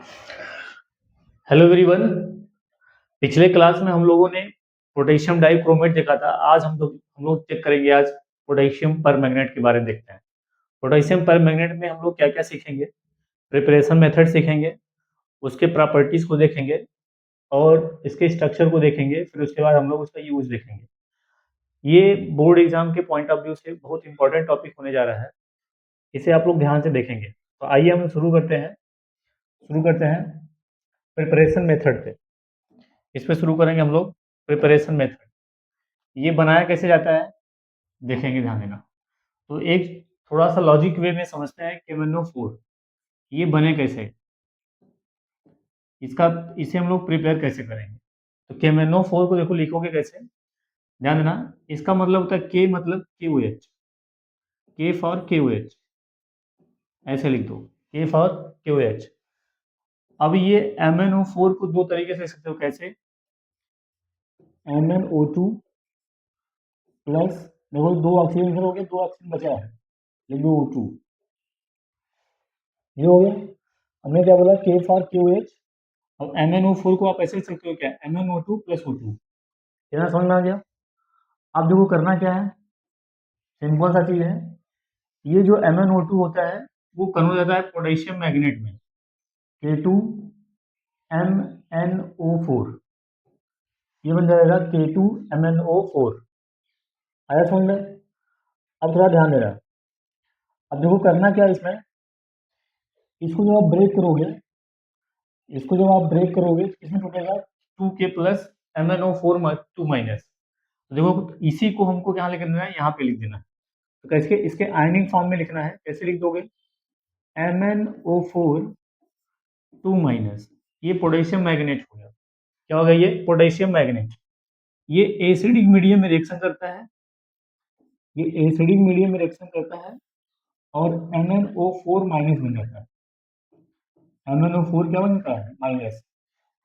Hello everyone. पिछले class में हम लोगों ने पोटेशियम डाइक्रोमेट देखा था। आज हम लोग चेक करेंगे। आज पोटेशियम परमैंगनेट के बारे में देखते हैं। पोटेशियम परमैंगनेट में हम लोग क्या क्या सीखेंगे। प्रिपरेशन मेथड सीखेंगे, उसके प्रॉपर्टीज को देखेंगे और इसके स्ट्रक्चर को देखेंगे। फिर उसके बाद हम लोग उसका यूज देखेंगे। ये बोर्ड एग्जाम के पॉइंट ऑफ व्यू से बहुत इंपॉर्टेंट टॉपिक होने जा रहा है। इसे आप लोग ध्यान से देखेंगे। तो आइए हम शुरू करते हैं प्रिपरेशन मेथड पे। इस पे शुरू करेंगे हम लोग प्रिपरेशन मेथड। ये बनाया कैसे जाता है देखेंगे, ध्यान देना। तो एक थोड़ा सा लॉजिक वे में समझते हैं कि KMnO4 ये बने कैसे, इसका इसे हम लोग प्रिपेयर कैसे करेंगे। तो KMnO4 को देखो लिखोगे कैसे, ध्यान देना। इसका मतलब होता है के मतलब KOH, के फॉर KOH, ऐसे लिख दो, के फॉर KOH। अब ये MnO4 को दो तरीके से लिख सकते हो। कैसे? MnO2 प्लस, देखो दो ऑक्सीजन हो गए, दो ऑक्सीजन बचा है, लिख दो O2। ये हो गया। हमने क्या बोला, के फॉर KOH। अब MnO4 को आप ऐसे लिख सकते हो, क्या, MnO2 प्लस O2। इतना समझ में आ गया। अब देखो करना क्या है, सिंपल सा चीज है। ये जो MnO2 होता है वो कन्वर्ट हो जाता है पोटेशियम मैग्नेट में, K2MnO4। ये बन जाएगा K2MnO4। आया समझ में? अब थोड़ा ध्यान देना। अब देखो करना क्या है इसमें, इसको जब आप ब्रेक करोगे, किसमें टूटेगा, 2K प्लस MnO4 2 माइनस। तो देखो इसी को हमको क्या लिख देना है, यहाँ पे लिख देना है। तो कैसे, इसके आयनिक फॉर्म में लिखना है। कैसे लिख दोगे, MnO4 2 माइनस। ये पोटेशियम मैग्नेट हो गया। क्या हो गया, ये पोटेशियम मैग्नेट। ये एसिडिक मीडियम में रिएक्शन करता है, और MnO4 माइनस बन जाता है। MnO4 क्या बनता है, माइनस।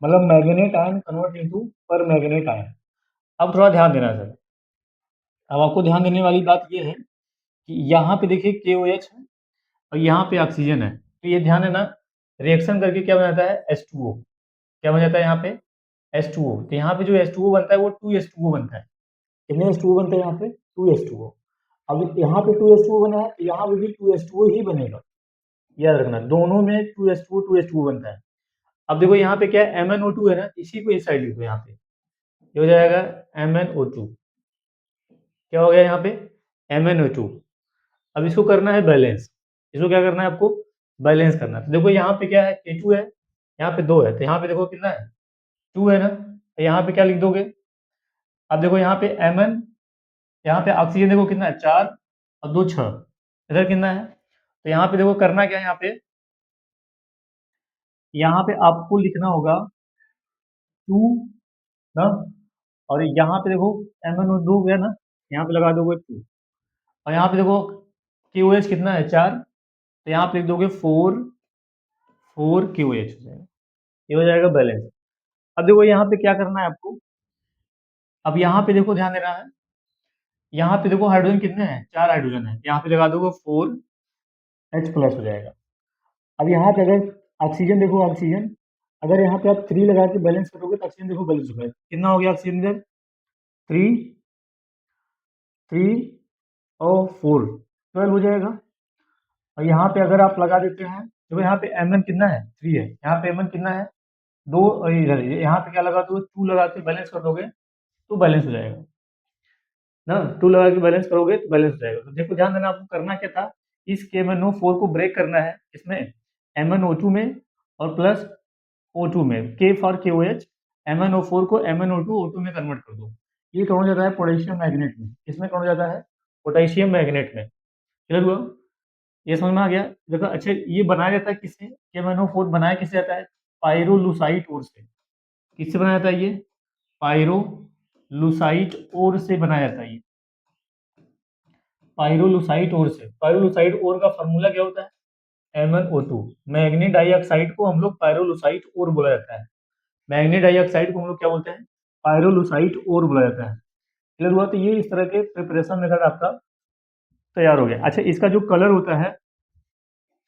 मतलब मैग्नेट आयन कन्वर्ट इनटू पर मैग्नेट आयन। अब थोड़ा ध्यान देना सर। अब आपको ध्यान देने वाली बात ये है कि यहाँ पे देखिए KOH है और यहाँ पे ऑक्सीजन है। तो ये ध्यान देना, रिएक्शन करके क्या बन जाता है, H2O। क्या बन जाता है यहाँ पे, H2O। तो यहाँ पे जो H2O बनता है वो 2H2O बनता है। कितने H2O बनते हैं यहाँ पे, 2H2O। अब यहाँ पे 2H2O बना है तो यहाँ पे भी 2H2O ही बनेगा। याद रखना, दोनों में 2H2O बनता है। अब देखो यहाँ पे क्या है, MnO2 है ना, इसी को इस साइड लिखो। यहाँ पे ये हो जाएगा MnO2। क्या हो गया यहाँ पे, MnO2। अब इसको करना है बैलेंस। इसको क्या करना है आपको, बैलेंस करना है। तो देखो यहाँ पे क्या है, K2 है, यहाँ पे 2 है, तो यहाँ पे देखो कितना है, 2 है ना। तो यहाँ पे क्या लिख दोगे, अब देखो यहाँ पे Mn, यहाँ पे ऑक्सीजन देखो कितना है, 4 और 2 6। इधर कितना है, तो यहाँ पे देखो करना क्या है, यहाँ पे आपको लिखना होगा 2 ना। और यहाँ पे देखो MnO2 गया ना, यहाँ पे लगा दोगे 2। और यहाँ पे देखो KOH कितना है, 4। तो यहाँ पे लिख दोगे 4 KOH हो जाएगा। ये हो जाएगा बैलेंस। अब देखो यहाँ पे क्या करना है आपको, अब यहाँ पे देखो ध्यान देना है। यहाँ पे देखो हाइड्रोजन कितने हैं, 4 हाइड्रोजन है। यहाँ पे लगा दोगे 4H प्लस हो जाएगा। अब यहाँ पे अगर ऑक्सीजन देखो, ऑक्सीजन अगर यहाँ पे आप 3 लगा के बैलेंस करोगे तो ऑक्सीजन देखो बैलेंस हो गया। कितना हो गया ऑक्सीजन इधर, 3 और 4 12 हो जाएगा। और यहाँ पे अगर आप लगा देते हैं, देखो यहाँ पे Mn कितना है, 3 है। यहाँ पे Mn कितना है, 2। और इधर यहाँ पे क्या लगा दो, 2 लगा के बैलेंस कर दोगे तो बैलेंस हो जाएगा ना। 2 लगा के बैलेंस करोगे तो बैलेंस हो जाएगा। तो देखो ध्यान देना, आपको करना क्या था, इस KMnO4 को ब्रेक करना है, इसमें MnO2 में और प्लस O2 में, K फॉर KOH। MnO4 को MnO2 O2 में कन्वर्ट कर दो। ये कौन हो जाता है, पोटेशियम मैग्नेट में। इसमें कौन हो जाता है, पोटेशियम मैग्नेट में। क्लियर हुआ, ये समझ में आ गया। देखो अच्छा, ये बनाया जाता है किससे, KMnO4 बनाया किससे जाता है, पायरोलुसाइट ओर से। किससे बनाया जाता है ये, पायरोलुसाइट ओर से बनाया जाता है ये, पायरोलुसाइट ओर से। पायरोलुसाइट ओर का फॉर्मूला क्या होता है, MnO2। मैग्नीज डाइऑक्साइड को हम लोग पायरोलुसाइट ओर बोला जाता है। मैग्नीज डाइऑक्साइड को हम लोग क्या बोलते हैं, पायरोलुसाइट ओर बोला जाता है। क्लियर हुआ। तो ये इस तरह के प्रिपरेशन मेथड आपका तैयार हो गया। अच्छा, इसका जो कलर होता है,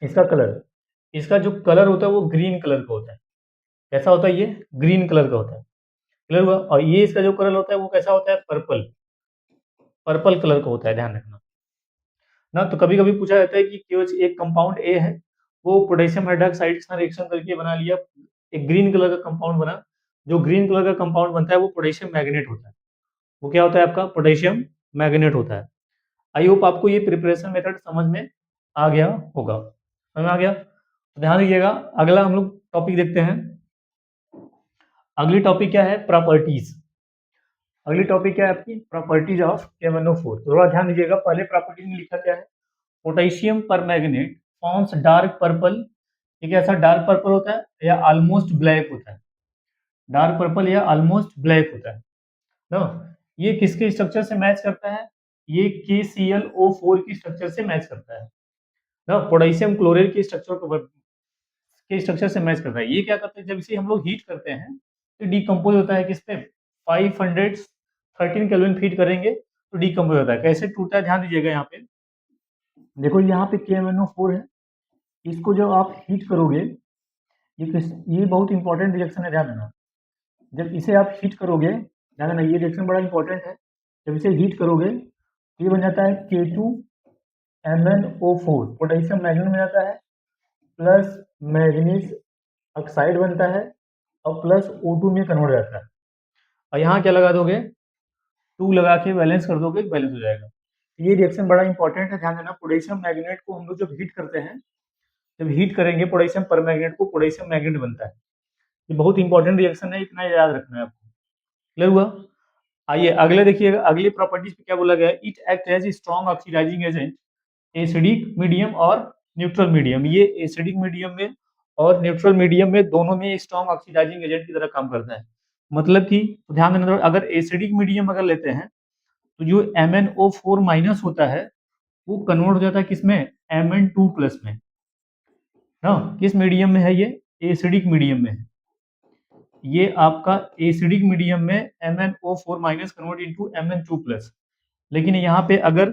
इसका कलर इसका जो कलर होता है वो ग्रीन कलर का होता है। कैसा होता है ये? ग्रीन कलर का होता है। क्लियर हुआ? और ये इसका जो कलर होता है वो कैसा होता है? पर्पल, पर्पल कलर का होता है, ध्यान रखना ना। तो कभी कभी पूछा जाता है कि केवल एक कंपाउंड ए है, वो पोटेशियम हाइड्रोक्साइड के साथ रिएक्शन करके बना लिया, एक ग्रीन कलर का कंपाउंड बना। जो ग्रीन कलर का कंपाउंड बनता है वो पोटेशियम मैग्नेट होता है। वो क्या होता है आपका? पोटेशियम मैग्नेट होता है। आई होप आपको ये प्रिपरेशन मेथड समझ में आ गया होगा। समझ में आ गया? तो ध्यान दीजिएगा, अगला हम लोग टॉपिक देखते हैं। अगली टॉपिक क्या है? प्रॉपर्टीज। अगली टॉपिक क्या है आपकी? Properties of KMnO4। थोड़ा ध्यान दीजिएगा, पहले प्रॉपर्टीज में लिखा क्या है? पोटेशियम पर मैग्नेट फॉर्म्स डार्क पर्पल। ये कैसा डार्क पर्पल होता है या ऑलमोस्ट ब्लैक होता है? डार्क पर्पल या ऑलमोस्ट ब्लैक होता है ना। ये किसके स्ट्रक्चर से मैच करता है? ये KClO4 की स्ट्रक्चर से मैच करता है ना। पोटेशियम क्लोराइड की स्ट्रक्चर को के स्ट्रक्चर से मैच करता है। ये क्या करते हैं, जब इसे हम लोग हीट करते हैं तो डिकम्पोज होता है किस पे? 513 केल्विन फीट करेंगे तो डिकम्पोज होता है। कैसे टूटता है ध्यान दीजिएगा। यहाँ पे देखो, यहाँ पे KMnO4 है, इसको जब आप हीट करोगे, ये बहुत इंपॉर्टेंट रिएक्शन है, ध्यान देना। जब इसे आप हीट करोगे, ध्यान देना, ये रिएक्शन बड़ा इंपॉर्टेंट है। जब इसे हीट करोगे तो ये बन जाता है K2MnO4, पोटेशियम मैग्नेट बन जाता है, प्लस मैग्नीज ऑक्साइड बनता है और प्लस O2 में कन्वर्ट हो जाता है। और यहाँ क्या लगा दोगे? 2 लगा के बैलेंस कर दोगे, बैलेंस हो जाएगा। ये रिएक्शन बड़ा इंपॉर्टेंट है, ध्यान देना। पोटेशियम मैग्नेट को हम लोग जब हीट करते हैं, जब हीट करेंगे पोटेशियम पर मैग्नेट को, पोटेशियम मैग्नेट बनता है। ये बहुत इंपॉर्टेंट रिएक्शन है, इतना याद रखना है आपको। क्लियर हुआ? आइए अगले देखिएगा, अगली प्रॉपर्टीज पे क्या बोला गया है? It act as strong oxidising agent acidic medium और न्यूट्रल मीडियम। ये एसिडिक मीडियम में और न्यूट्रल मीडियम में, दोनों में स्ट्रॉन्ग ऑक्सीडाइजिंग एजेंट की तरह काम करता है। मतलब कि ध्यान देना, अगर एसिडिक मीडियम अगर लेते हैं तो जो MnO4 माइनस होता है वो कन्वर्ट हो जाता है किसमें? Mn2 प्लस में ना। किस मीडियम में है ये? एसिडिक मीडियम में है। ये आपका एसिडिक मीडियम में MnO4 minus convert into Mn2 plus. लेकिन यहाँ पे अगर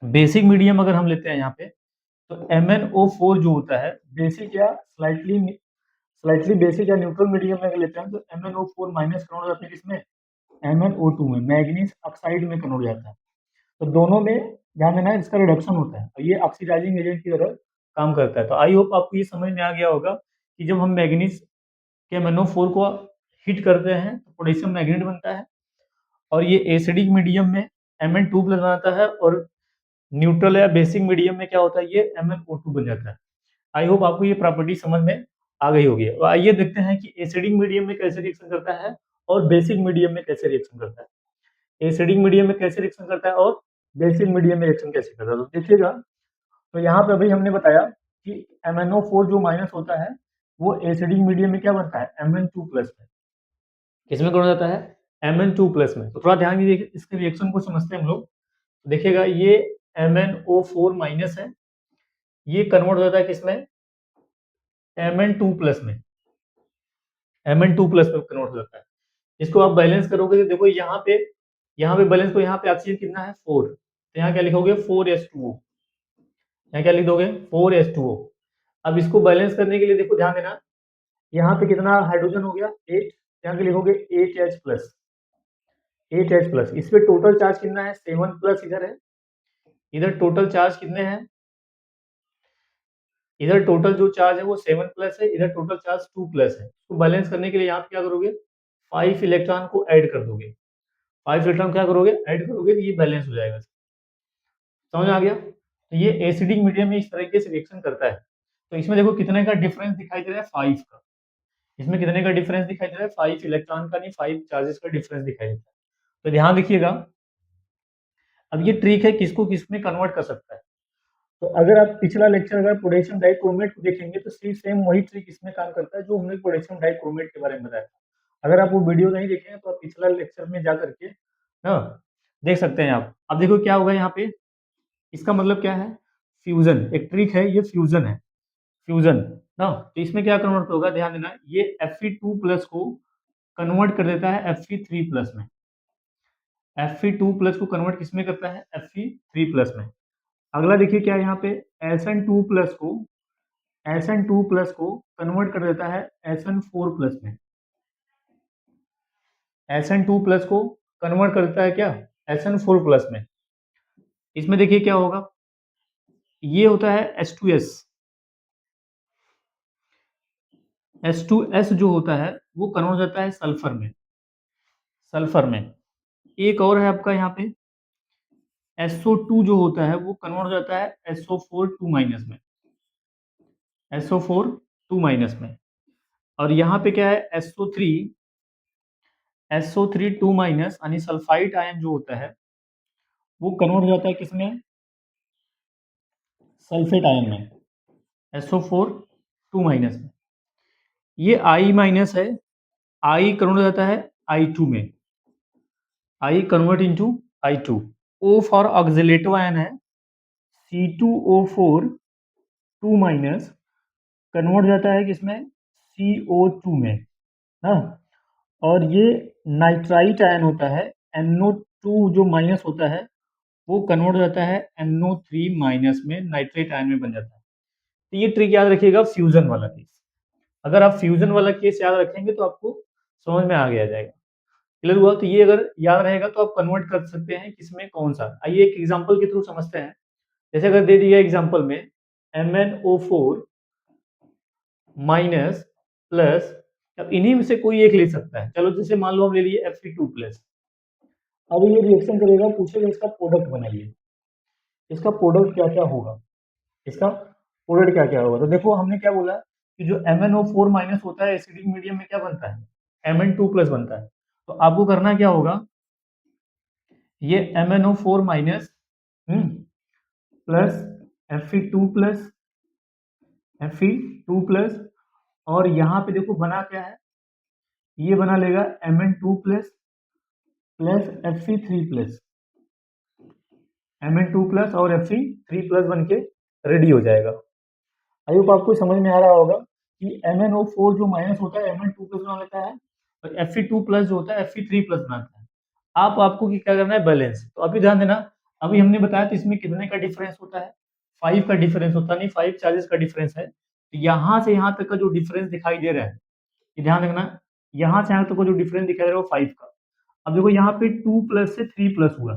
बेसिक मीडियम अगर हम लेते हैं यहाँ पे, तो MnO4 जो होता है बेसिक या स्लाइटली स्लाइटली बेसिक या न्यूट्रल मीडियम में अगर लेते हैं तो MnO4 माइनस कन्वर्ट हो जाता है किसमें? MnO2 में, मैग्नीज ऑक्साइड में कन्वर्ट हो जाता है। तो दोनों में ध्यान देना है, इसका रिडक्शन होता है और ये ऑक्सीडाइजिंग एजेंट की तरह काम करता है। तो आई होप आपको ये समझ में आ गया होगा कि जब हम मैग्नीज के MnO4 को हीट करते हैं तो पोटेशियम मैग्नेट बनता है, और ये एसिडिक मीडियम में Mn2 प्लस बनाता है, और न्यूट्रल या बेसिक मीडियम में क्या होता है? ये MnO2 बन जाता है। आई होप आपको ये प्रॉपर्टी समझ में आ गई होगी। तो आइए देखते हैं कि एसिडिक मीडियम में कैसे रिएक्शन करता है और बेसिक मीडियम में कैसे रिएक्शन करता है। एसिडिक मीडियम में कैसे रिएक्शन करता है और बेसिक मीडियम में रिएक्शन कैसे करता है, तो देखिएगा। तो यहाँ पे अभी हमने बताया कि MnO4 जो माइनस होता है वो एसिडिक मीडियम में क्या बनता है? Mn2 प्लस में। किसमें कौन जाता है? Mn2 प्लस में। तो थोड़ा ध्यान दीजिए, इसके रिएक्शन को समझते हैं हम लोग। देखिएगा, ये MnO4 माइनस है, ये कन्वर्ट हो जाता है किसमें? Mn2 प्लस में। Mn2 प्लस में कन्वर्ट हो जाता है। इसको आप बैलेंस करोगे तो देखो, यहाँ पे बैलेंस को, यहाँ पे ऑक्सीजन कितना है? 4। तो यहाँ क्या लिखोगे? 4H2O। यहाँ क्या लिख दोगे? 4H2O। अब इसको बैलेंस करने के लिए देखो, ध्यान देना, यहाँ पे कितना हाइड्रोजन हो गया? 8। यहाँ पे लिखोगे 8H प्लस, 8H प्लस। इस पे टोटल चार्ज कितना है? 7 प्लस इधर है। इधर टोटल चार्ज कितने हैं? इधर टोटल जो चार्ज है वो 7 प्लस है, इधर टोटल चार्ज 2 प्लस है। तो बैलेंस करने के लिए यहाँ पे क्या करोगे? 5 इलेक्ट्रॉन को ऐड कर दोगे। 5 इलेक्ट्रॉन क्या करोगे? ऐड करोगे, तो ये बैलेंस हो जाएगा। समझ आ गया? तो ये एसिडिक मीडियम में इस तरीके से रिएक्शन करता है। तो इसमें देखो कितने का डिफरेंस दिखाई दे रहा है? 5 का। इसमें कितने का डिफरेंस दिखाई दे रहा है? 5 इलेक्ट्रॉन का नहीं, 5 चार्जेस का डिफरेंस दिखाई देता है। तो ध्यान रखिएगा। अब ये ट्रिक है किसको किस में कन्वर्ट कर सकता है। तो अगर आप पिछला लेक्चर अगर पोटेशियम डाइक्रोमेट को देखेंगे तो सेम वही ट्रिक इसमें काम करता है जो हमने पोटेशियम डाइक्रोमेट के बारे में बताया था। अगर आप वो वीडियो नहीं देखेंगे तो आप पिछला लेक्चर में जा करके ना देख सकते हैं आप। अब देखो क्या होगा यहाँ पे, इसका मतलब क्या है? फ्यूजन। एक ट्रिक है, ये फ्यूजन है, फ्यूजन ना। तो इसमें क्या कन्वर्ट होगा? ध्यान देना, ये Fe2 प्लस को कन्वर्ट कर देता है Fe3 प्लस में। Fe2 प्लस को कन्वर्ट किसमें करता है? Fe3 प्लस में। अगला देखिए क्या है यहाँ पे, SN2 प्लस को SN2+ को कन्वर्ट कर देता है SN4+ में। SN2+ को कन्वर्ट कर देता है क्या, SN4+ में। इसमें देखिए क्या होगा, ये होता है H2S। H2S जो होता है वो कन्वर्ट हो जाता है सल्फर में। सल्फर में एक और है आपका यहाँ पे SO2 जो होता है वो कन्वर्ट हो जाता है SO4 2- में। SO4 2- में। और यहाँ पे क्या है SO3 2- यानी सल्फाइड आयन जो होता है वो कन्वर्ट हो जाता है किसमें, सल्फेट आयन में, SO4 2- में। ये I- है, I कन्वर्ट हो जाता है I2 में, I convert into I2। O for oxalate ion है, C2O4 2- कन्वर्ट जाता है किसमें, CO2 में, हाँ। और ये नाइट्राइट आयन होता है, NO2 जो माइनस होता है वो कन्वर्ट हो जाता है NO3- में, नाइट्रेट आयन में बन जाता है। तो ये ट्रिक याद रखिएगा, फ्यूजन वाला केस। अगर आप फ्यूजन वाला केस याद रखेंगे तो आपको समझ में आ गया जाएगा। क्लियर हुआ? तो ये अगर याद रहेगा तो आप कन्वर्ट कर सकते हैं किसमें, कौन सा। आइए एक एग्जांपल के थ्रू समझते हैं। जैसे अगर दे दिया एग्जांपल में MnO4- प्लस, अब इन्हीं में से कोई एक ले सकता है। चलो जैसे मान लो हम ले लिए Fe2+। अब ये रिएक्शन करेगा, पूछेगा इसका प्रोडक्ट बनाइए, इसका प्रोडक्ट क्या क्या होगा, इसका प्रोडक्ट क्या क्या होगा। तो देखो हमने क्या बोला कि जो MnO4- होता है एसिडिक मीडियम में क्या बनता है, Mn2+ बनता है। तो आपको करना क्या होगा, ये MnO4- प्लस Fe2+ और यहाँ पे देखो बना क्या है, ये बना लेगा Mn2+ प्लस Fe3+, Mn2+ और Fe3+ बन के रेडी हो जाएगा। आई होप आपको समझ में आ रहा होगा कि MnO4 जो माइनस होता है Mn2+ बना लेता है, और Fe2+ जो होता है Fe3+ बनाता है। आपको क्या करना है, बैलेंस। तो अभी ध्यान देना, अभी हमने बताया था इसमें कितने का डिफरेंस होता है, 5 का डिफरेंस होता नहीं, 5 चार्जेस का डिफरेंस है। तो यहाँ से यहाँ तक का जो डिफरेंस दिखाई दे रहा है, ये ध्यान रखना, यहाँ से यहाँ तक का जो डिफरेंस दिखाई दे रहा है वो 5 का। अब देखो यहाँ पे 2+ से 3+ हुआ,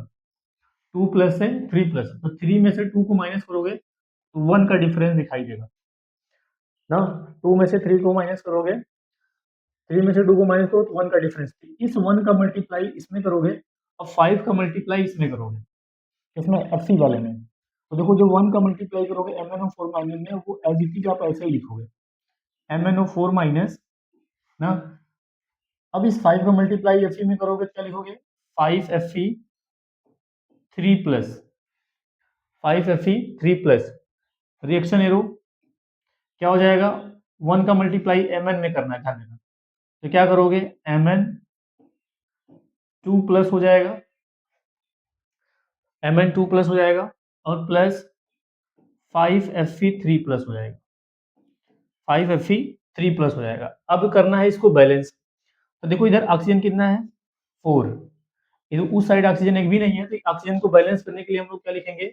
2+ से 3+, तो 3 में से 2 को माइनस करोगे तो 1 का डिफरेंस दिखाई देगा ना। 2 में से 3 को माइनस करोगे, 3 में से 2 को माइनस करो तो 1 का डिफरेंस। इस 1 का मल्टीप्लाई इसमें करोगे और 5 का मल्टीप्लाई इसमें करोगे, इसमें Fe वाले में। तो देखो जो 1 का मल्टीप्लाई करोगे MnO4- में, वो एज इट इज आप ऐसे ही लिखोगे MnO4- ना। अब इस 5 का मल्टीप्लाई Fe में करोगे तो क्या लिखोगे, 5Fe3+, 5Fe3+। रिएक्शन एरो क्या हो जाएगा, 1 का मल्टीप्लाई Mn में करना है, ध्यान देना। तो क्या करोगे, Mn2+ हो जाएगा, Mn2+ हो जाएगा और प्लस 5Fe3+ हो जाएगा, 5Fe3+ हो जाएगा। अब करना है इसको बैलेंस। तो देखो इधर ऑक्सीजन कितना है, 4, इधर उस साइड ऑक्सीजन एक भी नहीं है, तो ऑक्सीजन को बैलेंस करने के लिए हम लोग क्या लिखेंगे,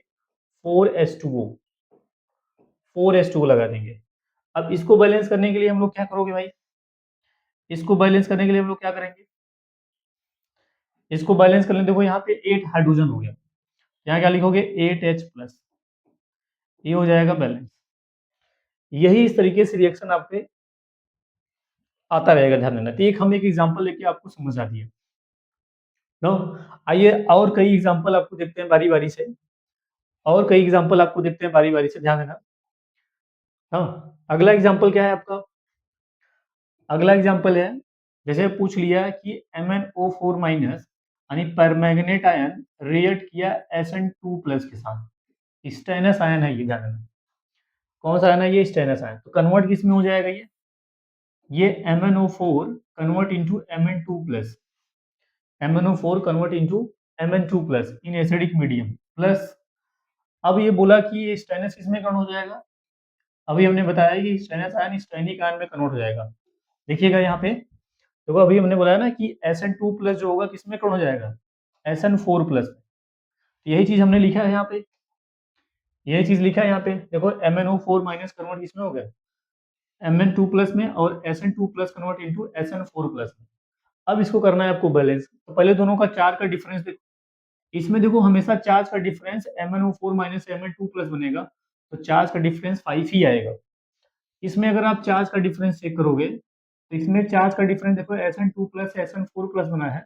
4H2O, 4H2O लगा देंगे। अब इसको बैलेंस करने के लिए हम लोग क्या करोगे भाई, इसको बैलेंस करने के लिए हम लोग क्या करेंगे, इसको बैलेंस करने, देखो यहाँ पे 8 हाइड्रोजन हो गया, यहाँ क्या लिखोगे 8H+, ये हो जाएगा बैलेंस। यही इस तरीके से रिएक्शन आपके आता रहेगा, ध्यान देना। तो एक हम एक एग्जांपल लेके आपको समझा दिए नो। आइए और कई एग्जांपल आपको देखते हैं बारी बारी से, और कई एग्जांपल आपको देखते हैं बारी बारी से, ध्यान देना। हाँ, अगला एग्जांपल क्या है आपका, अगला एग्जांपल है, जैसे पूछ लिया कि MnO4- यानी परमैंगनेट आयन रिएक्ट किया Sn2+ के साथ, स्टेनस आयन है ये, ध्यान देना। कौन सा आयन है ये, स्टेनस आयन। तो कन्वर्ट किस में हो जाएगा ये MnO4 convert into Mn2+, MnO4 convert into Mn2+ in acidic medium plus. अब ये बोला कि ये स्टेनस किसमें कन्वर्ट हो जाएगा, अभी हमने बताया कि स्टेनस आयन स्टेनिक आयन में कन्वर्ट हो जाएगा। देखिएगा यहाँ पे, देखो अभी हमने बोला ना कि Sn2+ जो होगा किसमें कन्वर्ट हो जाएगा, Sn4+। यही चीज हमने लिखा है यहाँ पे, यही चीज लिखा है यहाँ पे। देखो MnO4- कन्वर्ट किसमें हो गया, Mn2+ में और Sn2+ कन्वर्ट इनटू Sn4+ में। अब इसको करना है आपको बैलेंस। तो पहले दोनों का चार्ज का डिफरेंस देखो, इसमें देखो हमेशा चार्ज का डिफरेंस MnO4 माइनस Mn2+ बनेगा, तो चार्ज का डिफरेंस 5 ही आएगा। इसमें अगर आप चार्ज का डिफरेंस चेक करोगे तो इसमें चार्ज का डिफरेंस देखो Sn2+ Sn4+ बना है,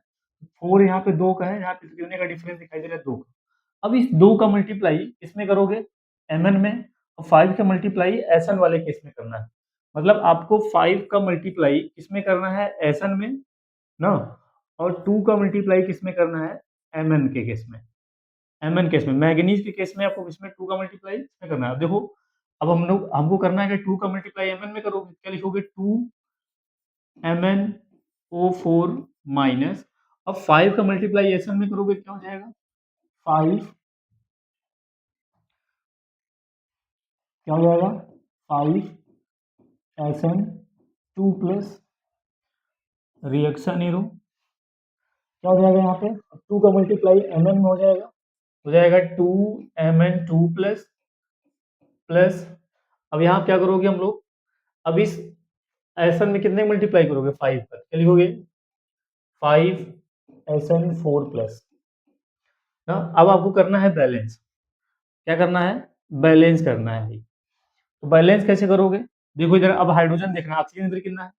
4 यहाँ पे 2 का है, यहाँ पे कितने का डिफरेंस दिखाई दे रहा है 2 का। अब इस 2 का मल्टीप्लाई किसमें करोगे, Mn में, और 5 का मल्टीप्लाई Sn वाले केस में करना है। मतलब आपको 5 का मल्टीप्लाई किसमें करना है, Sn में ना, और 2 का मल्टीप्लाई किसमें करना है, Mn के केस में। Mn केस में, मैंगनीज के केस में आपको इसमें 2 का मल्टीप्लाई इसमें करना है। देखो अब हमको करना है कि 2 का मल्टीप्लाई Mn में करोगे, क्या लिखोगे, 2 MnO4 माइनस, अब 5 का मल्टीप्लाई Sn में करोगे क्या हो जाएगा, 5 क्या हो जाएगा, 5 Sn2+ रिएक्शन एरो क्या हो जाएगा, यहाँ पे 2 का मल्टीप्लाई Mn में हो जाएगा 2 Mn2+ प्लस, अब यहाँ क्या करोगे हम लोग, अब इस Sn में कितने मल्टीप्लाई करोगे, 5 का, क्या लिखोगे, 5 Sn4+ ना। अब आपको करना है बैलेंस, क्या करना है, बैलेंस करना है भाई। तो बैलेंस कैसे करोगे, देखो इधर अब हाइड्रोजन देखना, ऑक्सीजन इधर कितना है,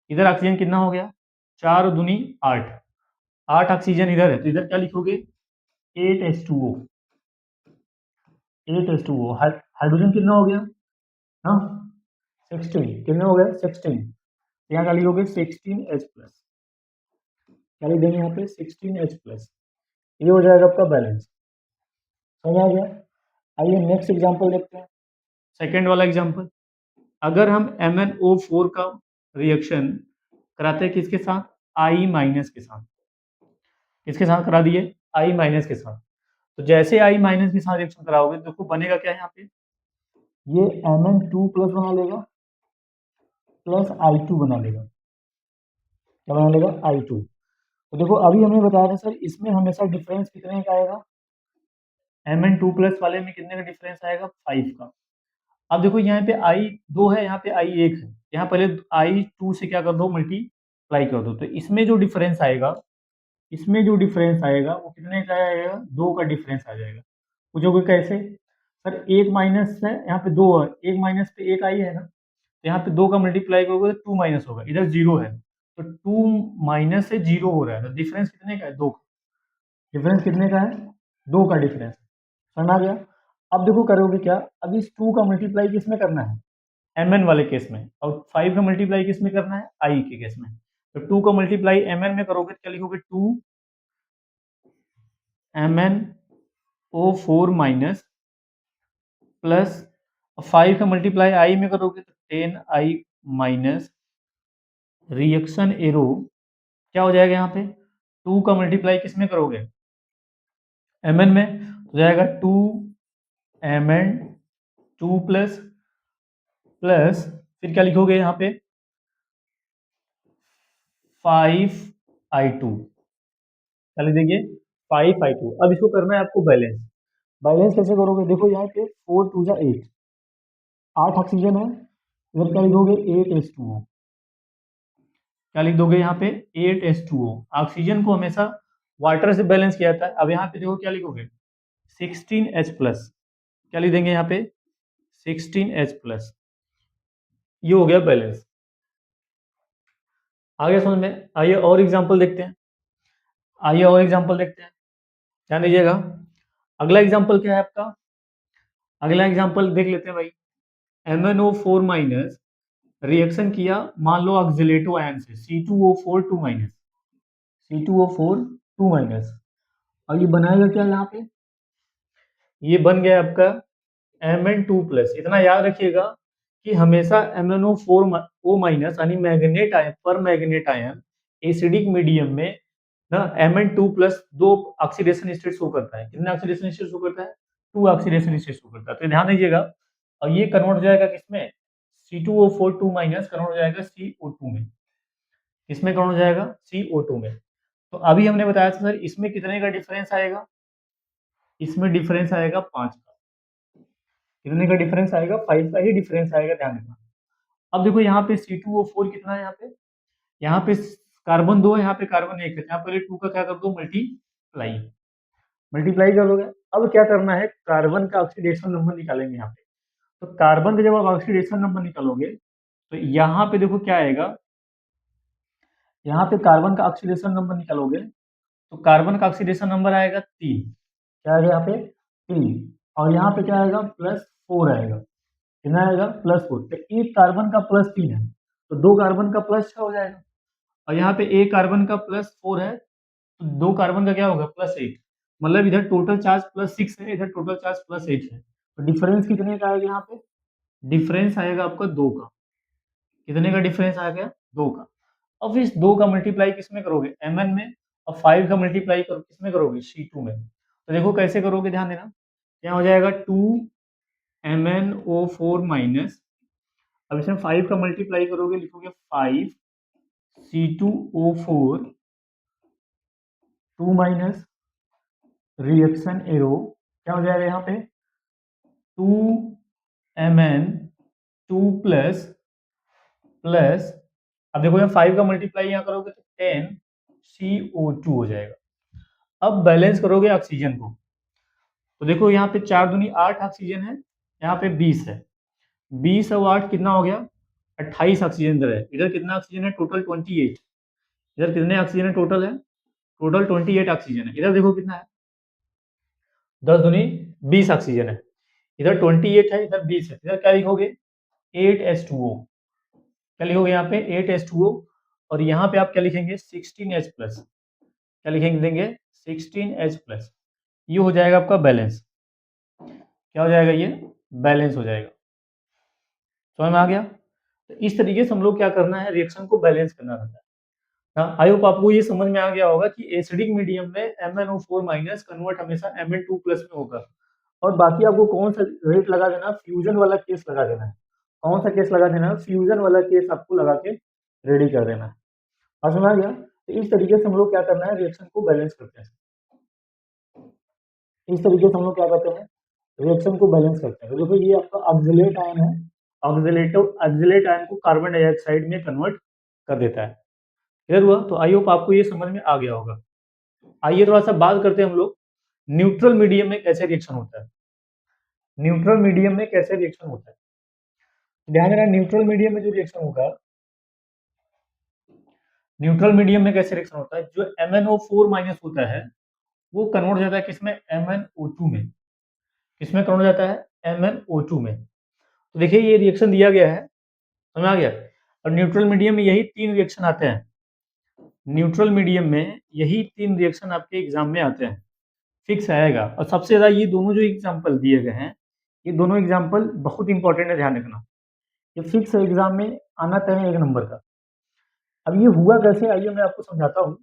इधर ऑक्सीजन कितना हो गया, 4 दूनी 8, 8 ऑक्सीजन इधर है, तो इधर क्या लिखोगे, 8H2O, 8H2O, हाइड्रोजन कितना हो गया, हाँ 16, कितना हो गया 16, यहाँ क्या लिखोगे 16H+, क्या लिख देंगे यहाँ पे 16H+, ये हो जाएगा आपका बैलेंस। समझ आ गया। आइए नेक्स्ट एग्जांपल देखते हैं, सेकेंड वाला एग्जांपल। अगर हम MnO4 का रिएक्शन कराते हैं किसके साथ, I- के साथ, किसके साथ करा दिए, I- के साथ, तो जैसे I- के साथ रिएक्शन कराओगे देखो बनेगा क्या, यहाँ पे ये Mn2+ बना लेगा प्लस I2 बना लेगा, क्या बना लेगा, I2। तो देखो अभी हमने बताया था सर इसमें हमेशा डिफरेंस कितने का आएगा, Mn2+ वाले में कितने का डिफरेंस आएगा, 5 का। अब देखो यहाँ पे I2 है, यहाँ पे I1 है, यहाँ पहले I2 से क्या कर दो, मल्टीप्लाई कर दो, तो इसमें जो डिफरेंस आएगा, इसमें जो डिफरेंस आएगा वो कितने का आएगा, 2 का डिफरेंस आ जाएगा। पूछोगे कैसे, सर एक माइनस है, यहाँ पे 2 है, एक माइनस पे एक आई है ना, तो यहाँ पे 2 का मल्टीप्लाई करोगे तो 2 माइनस होगा, इधर 0 है, तो 2 माइनस से 0 हो रहा है, तो डिफरेंस कितने का है, 2 का। डिफरेंस कितने का है, 2 का डिफरेंस। समझ आ गया। अब देखो करोगे क्या, अब इस 2 का मल्टीप्लाई किसमें करना है, Mn वाले केस में, और 5 का मल्टीप्लाई किसमें करना है, I के केस में। तो 2 का मल्टीप्लाई Mn में करोगे क्या लिखोगे, 2 MnO4 माइनस प्लस 5 का मल्टीप्लाई I में करोगे तो 10I माइनस, रिएक्शन एरो क्या हो जाएगा, यहाँ पे 2 का मल्टीप्लाई किसमें करोगे, Mn में, हो जाएगा 2 Mn2 प्लस प्लस, फिर क्या लिखोगे यहाँ पे 5I2, क्या लिख देंगे 5I2। अब इसको करना है आपको बैलेंस, बैलेंस कैसे करोगे, देखो यहाँ पे 4 2 जा 8, 8 ऑक्सीजन है, इधर क्या लिखोगे 8H2O, क्या लिख दोगे यहाँ पे 8H2O। ऑक्सीजन को हमेशा वाटर से बैलेंस किया जाता है। अब यहाँ पे देखो क्या लिखोगे 16H+, क्या लिख देंगे यहाँ पे 16H+, ये हो गया बैलेंस। आगे समझ में, आइए और एग्जांपल देखते हैं, आइए और एग्जांपल देखते हैं, ध्यान दीजिएगा। अगला एग्जांपल क्या है आपका, अगला एग्जांपल देख लेते हैं भाई। MnO4 माइनस रिएक्शन किया मान लो ऑक्सिलेटो आयन से, C2O4 2 माइनस, C2O4 2 माइनस, और ये बनाएगा क्या यहाँ पे, ये बन गया आपका Mn2+। इतना याद रखिएगा कि हमेशा MnO4 माइनस यानी मैग्नेट आयन, पर मैग्नेट आयन एसिडिक मीडियम में ना Mn2+ 2 ऑक्सीडेशन स्टेट शो करता है। कितने ऑक्सीडेशन स्टेट शो करता है, 2 ऑक्सीडेशन स्टेट शो करता है। तो ध्यान दीजिएगा, और ये कन्वर्ट हो जाएगा किसमें, C2O4 2 माइनस कन्वर्ट हो जाएगा CO2 में, किसमें कन्वर्ट हो जाएगा, CO2 में। तो अभी हमने बताया था सर इसमें कितने का डिफरेंस आएगा, इसमें डिफरेंस आएगा 5 का, कितने का डिफरेंस आएगा, 5 का ही डिफरेंस आएगा, ध्यान रखना। अब देखो यहाँ पे C2O4 कितना है, यहाँ पे कार्बन 2 है, यहाँ पे कार्बन 1 है, यहाँ पहले 2 का क्या कर दो, मल्टीप्लाई मल्टीप्लाई कर दोगे। अब क्या करना है, कार्बन का ऑक्सीडेशन नंबर निकालेंगे यहाँ पे। तो कार्बन का जब आप ऑक्सीडेशन नंबर निकालोगे तो यहाँ पे देखो क्या आएगा, यहाँ पे कार्बन का ऑक्सीडेशन नंबर निकालोगे तो कार्बन का ऑक्सीडेशन नंबर आएगा 3। क्या आएगा यहाँ पे, 3। और यहाँ पे क्या आएगा, +4 आएगा। कितना आएगा, +4। तो एक कार्बन का +3 है तो 2 कार्बन का +6 हो जाएगा। और यहाँ पे एक कार्बन का +4 है तो 2 कार्बन का क्या होगा, +8। मतलब इधर टोटल चार्ज +6 है, इधर टोटल चार्ज +8 है। तो डिफरेंस कितने का आएगा यहाँ पे, डिफरेंस आएगा आपका 2 का। कितने का डिफरेंस आ गया, 2 का। अब इस 2 का मल्टीप्लाई किसमें करोगे, Mn में, और 5 का मल्टीप्लाई करो किसमें करोगे, C2 में। तो देखो कैसे करोगे, ध्यान देना। क्या हो जाएगा, 2MnO4 माइनस, अब इसमें 5 का मल्टीप्लाई करोगे, लिखोगे 5C2O4 2 माइनस रिएक्शन एरो, क्या हो जाएगा यहाँ पे 2Mn2 प्लस प्लस, अब देखो यहाँ 5 का मल्टीप्लाई यहाँ करोगे तो 10CO2 हो जाएगा। अब बैलेंस करोगे ऑक्सीजन को, तो देखो यहाँ पे 4 दूनी 8 ऑक्सीजन है, यहाँ पे 20 है। 20 और 8 कितना हो गया, 28 ऑक्सीजन इधर है। इधर कितना ऑक्सीजन है, टोटल 28। इधर कितने ऑक्सीजन है, टोटल है, टोटल 28 ऑक्सीजन है। इधर देखो कितना है, 10 दूनी 20 ऑक्सीजन है। इधर 28 है, इधर 20 है। इधर क्या लिखोगे, 8H2O। क्या लिखोगे यहाँ पे, 8H2O। और यहाँ पे आप क्या लिखेंगे, 16H प्लस। क्या लिखेंगे, देंगे 16H प्लस। ये हो जाएगा आपका बैलेंस। क्या हो जाएगा, ये बैलेंस हो जाएगा। समझ में आ गया। तो इस तरीके से हम लोग क्या करना है, रिएक्शन को बैलेंस करना रहता है। हाँ, आई होप आपको ये समझ में आ गया होगा कि एसिडिक मीडियम में MnO4 माइनस कन्वर्ट हमेशा Mn2 प्लस में होगा। और बाकी आपको कौन सा रेट लगा देना, फ्यूजन वाला केस लगा देना है। कौन सा केस लगा देना, फ्यूजन वाला केस आपको लगा के रेडी कर देना है। और समझ आ गया। तो इस तरीके से हम लोग क्या करना है, रिएक्शन को बैलेंस करते हैं। इस तरीके से हम लोग क्या करते हैं, रिएक्शन को बैलेंस करते हैं। तो देखो ये आपका ऑक्सिलेट आयन है, ऑक्सिलेट आयन को कार्बन डाइऑक्साइड में कन्वर्ट कर देता है। क्लियर हुआ। तो आई होप आपको ये समझ में आ गया होगा। आइए थोड़ा सा बात करते हैं हम लोग न्यूट्रल मीडियम में कैसे रिएक्शन होता है। न्यूट्रल मीडियम में कैसे रिएक्शन होता है, ध्यान देना। न्यूट्रल मीडियम में जो रिएक्शन होगा, न्यूट्रल मीडियम में कैसे रिएक्शन होता है, जो MnO4 माइनस होता है वो कन्वर्ट हो जाता है किसमें, MnO2 में। किसमें कन्वर्ट हो जाता है, MnO2 में। तो देखिए ये रिएक्शन दिया गया है, समझ आ गया। और न्यूट्रल मीडियम में यही 3 रिएक्शन आते हैं। न्यूट्रल मीडियम में यही 3 रिएक्शन आपके एग्जाम में आते हैं, फिक्स आएगा। और सबसे ज्यादा ये दोनों जो एग्जाम्पल दिए गए हैं, ये दोनों एग्जाम्पल बहुत इंपॉर्टेंट है, ध्यान रखना। ये फिक्स एग्जाम में आना तय है 1 नंबर का। अब ये हुआ कैसे, आइए मैं आपको समझाता हूँ।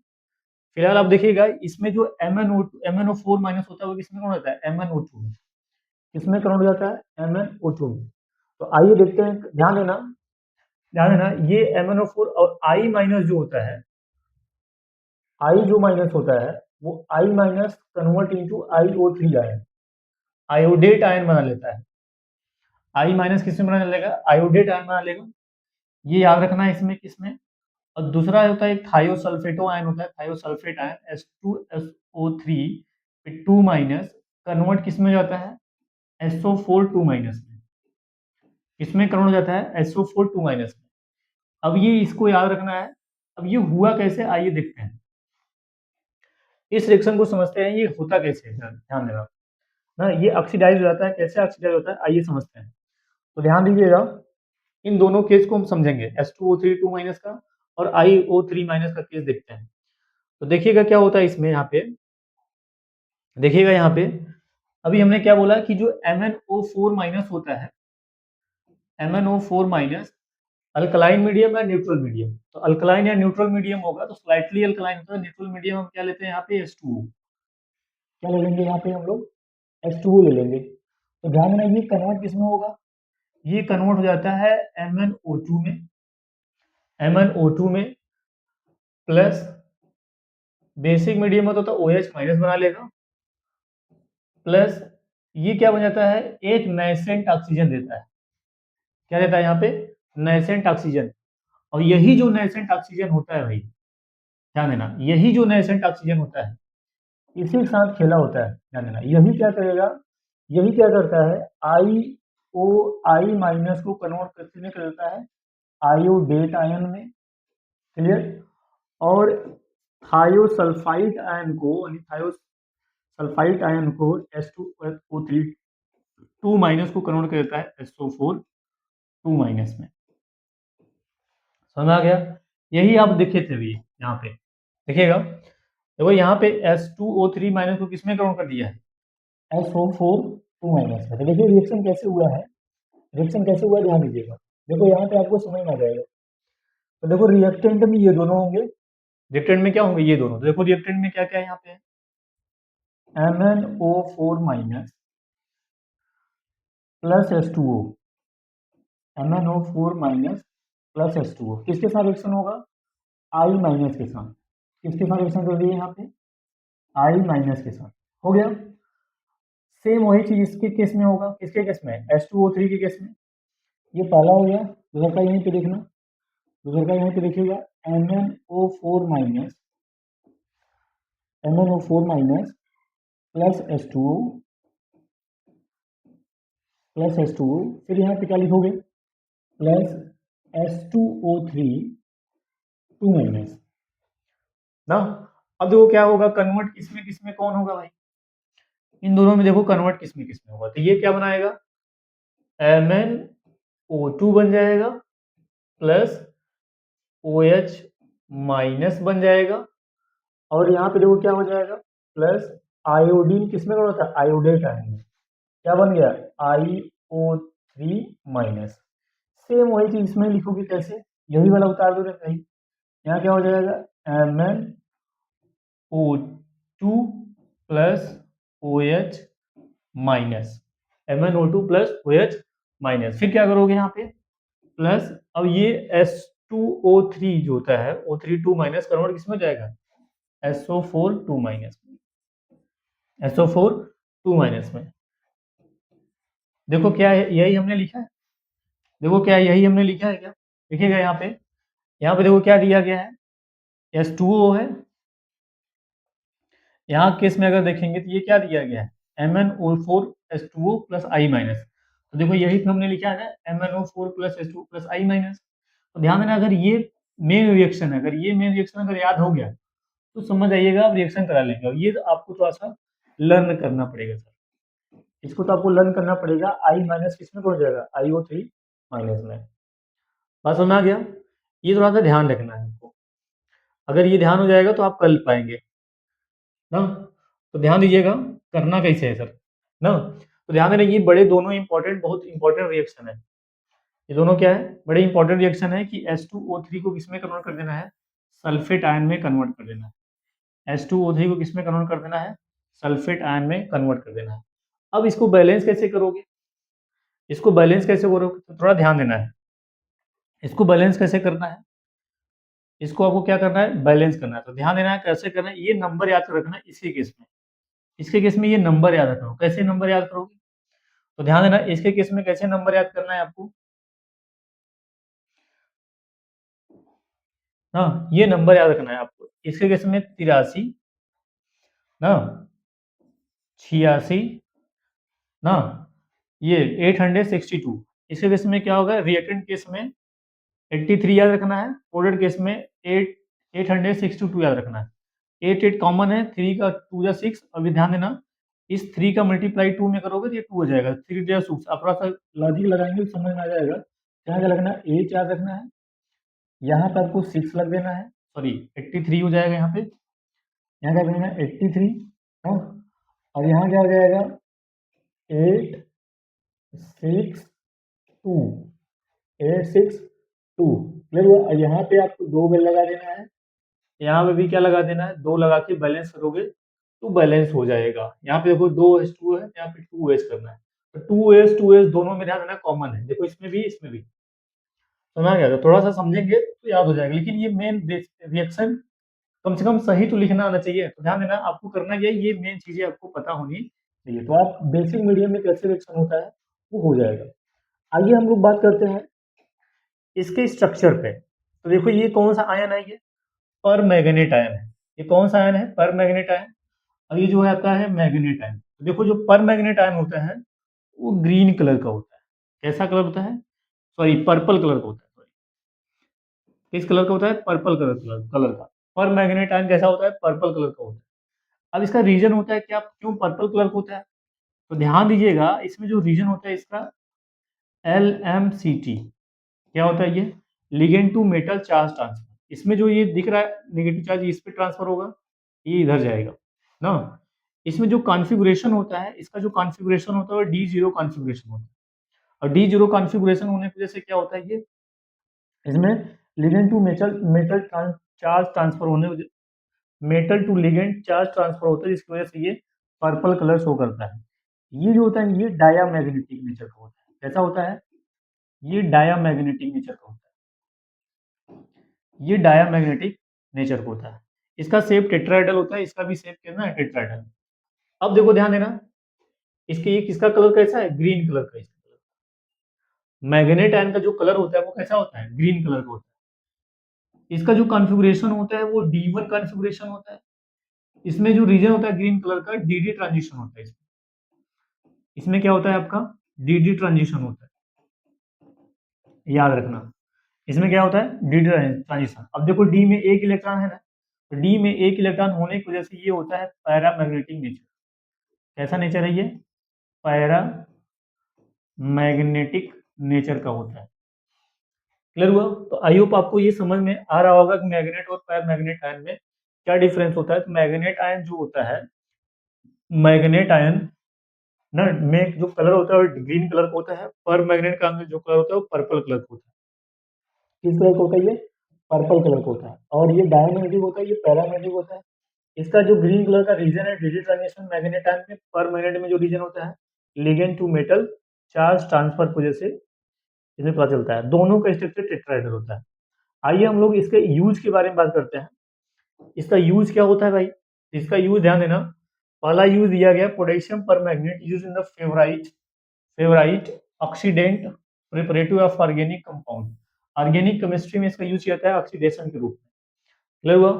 फिलहाल आप देखिएगा, इसमें जो MnO4 माइनस होता है वो किसमें कन्वर्ट होता है, MnO2 में। किसमें कन्वर्ट हो जाता है, MnO2 में। तो आइए देखते हैं, ध्यान देना, ध्यान देना। ये MnO4 और I माइनस जो होता है, I जो माइनस होता है वो I minus convert into IO3 ion, iodate ion बना लेता है। I माइनस किसमें बना लेगा, आयोडेट आयन बना लेगा। ये याद रखना है इसमें किसमें। और दूसरा होता है थायोसल्फेटो आयन होता है, थायोसल्फेट आयन H2SO3 फिर 2 माइनस कन्वर्ट किसमें हो जाता है, SO4 2 माइनस में। किसमें कन्वर्ट हो जाता है, SO4 2 माइनस में। अब ये इसको याद रखना है। अब ये हुआ कैसे, आइए देखते हैं। इस रिएक्शन को समझते हैं, ये होता कैसे है, ध्यान देना ना। ये ऑक्सीडाइज हो जाता है, कैसे ऑक्सीडाइज होता है, आइए समझते हैं। तो ध्यान दीजिएगा, इन दोनों केस को हम समझेंगे, H2O3 2 माइनस का और IO3 माइनस का केस देखते हैं। तो देखिएगा क्या होता है इसमें, यहाँ पे देखिएगा, यहाँ पे अभी हमने क्या बोला कि जो MnO4 माइनस होता है, MnO4 माइनस अल्कलाइन मीडियम या न्यूट्रल मीडियम। तो अल्कलाइन या न्यूट्रल मीडियम होगा तो स्लाइटली अल्कलाइन होता है। न्यूट्रल मीडियम हम क्या लेते हैं, यहाँ पे H2O। क्या ले लेंगे यहाँ पे हम लोग, H2O ले लेंगे। तो ध्यान देना, ये कन्वर्ट किसमें होगा, ये कन्वर्ट हो जाता है MnO2 में। MnO2 में प्लस बेसिक मीडियम होता तो OH माइनस बना लेगा, प्लस ये क्या बन जाता है, एक नाइसेंट ऑक्सीजन देता है। क्या देता है यहाँ पे, नेसेंट ऑक्सीजन, और यही जो नेसेंट ऑक्सीजन होता है भाई, ध्यान देना, यही जो नेसेंट ऑक्सीजन होता है इसी के साथ खेला होता है, ध्यान देना, यही क्या करेगा, यही क्या करता है, आई माइनस को कन्वर्ट करने कर देता है आयोडेट आयन में, क्लियर, और थायोसल्फाइड आयन को, यानी थायोसल्फाइड आयन को H2O3 2 माइनस को कन्वर्ट कर देता है SO4 2 माइनस में। समझ आ गया? यही आप देखे थे अभी यहाँ पे, देखिएगा, देखो यहाँ पे H2O3 माइनस को किसमें कन्वर्ट कर दिया है, SO4 2 माइनस में। तो देखिए रिएक्शन कैसे हुआ है, रिएक्शन कैसे हुआ है ध्यान दीजिएगा, देखो यहाँ पे आपको समझ में आ जाएगा। तो देखो रिएक्टेंट में ये दोनों होंगे, रिएक्टेंट में क्या होंगे, ये दोनों। तो देखो रिएक्टेंट में क्या क्या है यहाँ पे, MnO4 minus plus H2O, MnO4 minus plus H2O किसके साथ रिएक्शन होगा, I माइनस के साथ, किसके साथ रिएक्शन कर दिए यहाँ पे, I माइनस के साथ, हो गया। सेम वही चीज इसके केस में होगा, किसके केस में, H2O3 के केस में, ये पहला हो गया। दूसरा का यहीं पे देखना, दूसरा का यहीं पे देखिएगा, MnO4 माइनस प्लस H2O फिर यहाँ पे क्या लिखोगे, प्लस H2O3 2 माइनस ना। अब देखो क्या होगा, कन्वर्ट किसमें किसमें कौन होगा भाई, इन दोनों में देखो कन्वर्ट किसमें किसमें होगा, तो ये क्या बनाएगा, MnO2 बन जाएगा प्लस OH माइनस बन जाएगा, और यहाँ पे देखो क्या हो जाएगा, प्लस आयोडीन किसमें कन्वर्ट होता है, आयोडेट आयन में, क्या बन गया, IO3 माइनस। सेम वही चीज इसमें लिखोगे कैसे, यही वाला उतार दो भाई, यहाँ क्या हो जाएगा, MnO2 plus OH minus, MnO2 plus OH minus, फिर क्या करोगे यहाँ पे, प्लस, अब ये H2O3 जो होता है O3 2 माइनस कन्वर्ट किसमें जाएगा, SO4 2 माइनस में, SO4 2 माइनस में। देखो क्या है, यही हमने लिखा है, देखो क्या है, यही हमने लिखा है क्या, देखिएगा यहाँ पे देखो क्या दिया गया है, H2O है, यहाँ केस में अगर देखेंगे तो ये क्या दिया गया है, MnO4 H2O plus I minus. तो देखो यही तो हमने लिखा है ना, MnO4 plus H2O plus I minus. तो ध्यान देना, अगर ये मेन रिएक्शन है, अगर ये मेन रिएक्शन अगर याद हो गया तो समझ आइएगा, आप रिएक्शन करा लेंगे। और ये तो आपको थोड़ा सा लर्न करना पड़ेगा सर, इसको तो आपको लर्न करना पड़ेगा। I माइनस किसमें हो जाएगा, IO3 माइनस में। बात समझ आ गया, ये थोड़ा सा ध्यान रखना है आपको, अगर ये ध्यान हो जाएगा तो आप कर पाएंगे ना। तो ध्यान दीजिएगा करना कैसे है सर ना। तो ध्यान देना, ये बड़े दोनों इंपॉर्टेंट, बहुत इंपॉर्टेंट रिएक्शन है, ये दोनों क्या है, बड़े इंपॉर्टेंट रिएक्शन है कि H2O3 को किसमें कन्वर्ट कर देना है, सल्फेट आयन में कन्वर्ट कर देना है। H2O3 को किसमें कन्वर्ट कर देना है, सल्फेट आयन में कन्वर्ट कर देना है। अब इसको बैलेंस कैसे करोगे, इसको बैलेंस कैसे करोगे, तो थोड़ा ध्यान देना है, इसको बैलेंस कैसे करना है, इसको आपको क्या करना है, बैलेंस करना है। तो ध्यान देना है कैसे करना है, ये नंबर याद रखना है इसके केस में, इसके केस में ये नंबर याद रखना, कैसे नंबर याद करोगे, तो ध्यान देना इसके केस में कैसे नंबर याद करना है आपको, हाँ ये नंबर याद रखना है आपको, इसके केस में 83 ना, 86 ना, ये 862, इसके केस में क्या होगा, रिएक्टेंट केस में 83 याद रखना है, कोडेड केस में 862 याद रखना है। 8 कॉमन है, 3 का 2 या 6, अभी ध्यान देना इस 3 का मल्टीप्लाई 2 में करोगे तो ये 2 हो जाएगा, 3 या 6, आप थोड़ा सा लॉजिक लगाएंगे तो समझ में आ जाएगा। क्या क्या लगना है, 8 याद रखना है, यहाँ पे आपको 6 लग देना है, सॉरी 83 हो जाएगा यहाँ पे, यहाँ क्या करना है 83 है, और यहाँ क्या हो जाएगा 862, 862 क्लियर हुआ। यहाँ पे आपको 2 बेल लगा देना है, यहाँ पे भी क्या लगा देना है, 2 लगा के बैलेंस करोगे तो बैलेंस हो जाएगा। यहाँ पे देखो 2H2 है, यहाँ पे 2H करना है, तो 2H दोनों में ध्यान देना कॉमन है, देखो इसमें भी इसमें भी, समझ गया, तो थोड़ा सा समझेंगे तो याद हो जाएगा। लेकिन ये मेन रिएक्शन कम से कम सही तो लिखना आना चाहिए, तो ध्यान देना आपको करना ये मेन चीजें आपको पता होनी चाहिए, तो आप बेसिक मीडियम में कैसे रिएक्शन होता है वो हो जाएगा। आइए हम लोग बात करते हैं इसके स्ट्रक्चर पे। तो देखो ये कौन सा आयन है, ये परमैंगनेट आयन है। ये कौन सा आयन है, परमैंगनेट आयन। और ये जो है आता है मैग्नेट आयन। तो देखो जो परमैंगनेट आयन होता है वो ग्रीन कलर का होता है। कैसा कलर होता है, सॉरी पर्पल कलर का होता है, सॉरी किस कलर का होता है, पर्पल कलर का। परमैंगनेट आयन कैसा होता है, पर्पल कलर का होता है। अब इसका रीजन होता है क्या, क्यों पर्पल कलर का होता है, तो ध्यान दीजिएगा इसमें जो रीजन होता है इसका LMCT। क्या होता है ये, ligand to metal charge transfer. इसमें जो ये दिख रहा है नेगेटिव चार्ज इस पे ट्रांसफर होगा, ये इधर जाएगा ना। इसमें जो कॉन्फ़िगरेशन होता है, इसका जो कॉन्फ़िगरेशन होता है वो D0 कॉन्फ़िगरेशन होता है। और D0 कॉन्फ़िगरेशन होने की वजह से क्या होता है, ये इसमें ligand to metal metal charge transfer होने, metal to ligand charge transfer होता है, जिसकी वजह से ये पर्पल कलर शो करता है। ये जो होता है ये डायामैग्नेटिक नेचर का होता है। कैसा होता है, ये डायामैग्नेटिक नेचर का होता है। ये डायामैग्नेटिक नेचर का होता है। इसका शेप टेट्राहेड्रल होता है, इसका भी शेप कितना है, टेट्राहेड्रल। अब देखो ध्यान देना, इसके ये किसका कलर कैसा है, ग्रीन कलर का। इसका मैग्नेट आयन का जो कलर होता है वो कैसा होता है, ग्रीन कलर का होता है। इसका जो कॉन्फ़िगरेशन होता है वो D1 कॉन्फ़िगरेशन होता है। इसमें जो रीजन होता है ग्रीन कलर का, DD ट्रांजिशन होता है। इसमें क्या होता है आपका, DD ट्रांजिशन होता है, याद रखना। इसमें क्या होता है, DD ट्रांजिशन। अब देखो डी में एक इलेक्ट्रॉन है ना, तो डी में एक इलेक्ट्रॉन होने की वजह से ये होता है पैरामैग्नेटिक नेचर। कैसा नेचर है ये, पैरा मैग्नेटिक नेचर का होता है। क्लियर हुआ, तो आई होप आपको ये समझ में आ रहा होगा कि मैग्नेट और पैरामैग्नेट आयन में क्या डिफरेंस होता है। तो मैग्नेट आयन जो होता है, मैग्नेट आयन ना में जो कलर होता है वो ग्रीन कलर का होता है, पर मैग्नेट का जो कलर होता है वो पर्पल कलर का होता है। किस कलर का होता है ये, पर्पल कलर का होता है। और ये डायमैग्नेटिक होता है, ये पैरामैग्नेटिक होता है। इसका जो ग्रीन कलर का रीजन है डीडी ट्रांजिशन, मैग्नेट आयन में पर मैग्नेट में जो रीजन होता है ligand to metal charge transfer की वजह से इसमें पता चलता है। दोनों का स्ट्रक्चर टेट्राहेड्रल होता है। आइए हम लोग इसके यूज के बारे में बात करते हैं। इसका यूज क्या होता है भाई, इसका यूज ध्यान देना। पहला यूज दिया गया पोटेशियम पर magnet use in the favourite oxidant preparative of organic compound. Organic chemistry में इसका यूज किया जाता है ऑक्सीडेशन के रूप में। क्लियर हुआ।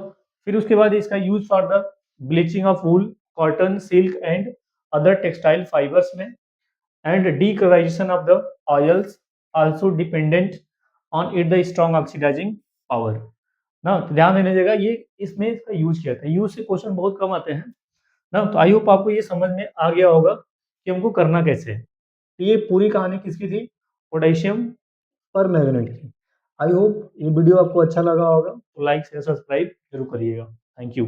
फिर उसके बाद इसका use for the bleaching of wool, cotton, silk and other textile fibres में, and decolourisation of the oils also dependent on it the strong oxidising power ना। तो ध्यान देने देगा ये, इसमें इसका यूज किया था। यूज से क्वेश्चन बहुत कम आते हैं ना। तो आई होप आपको ये समझ में आ गया होगा कि हमको करना कैसे है। तो ये पूरी कहानी किसकी थी, पोटेशियम पर मैग्नेट की। आई होप ये वीडियो आपको अच्छा लगा होगा, तो लाइक शेयर सब्सक्राइब जरूर करिएगा। Thank you.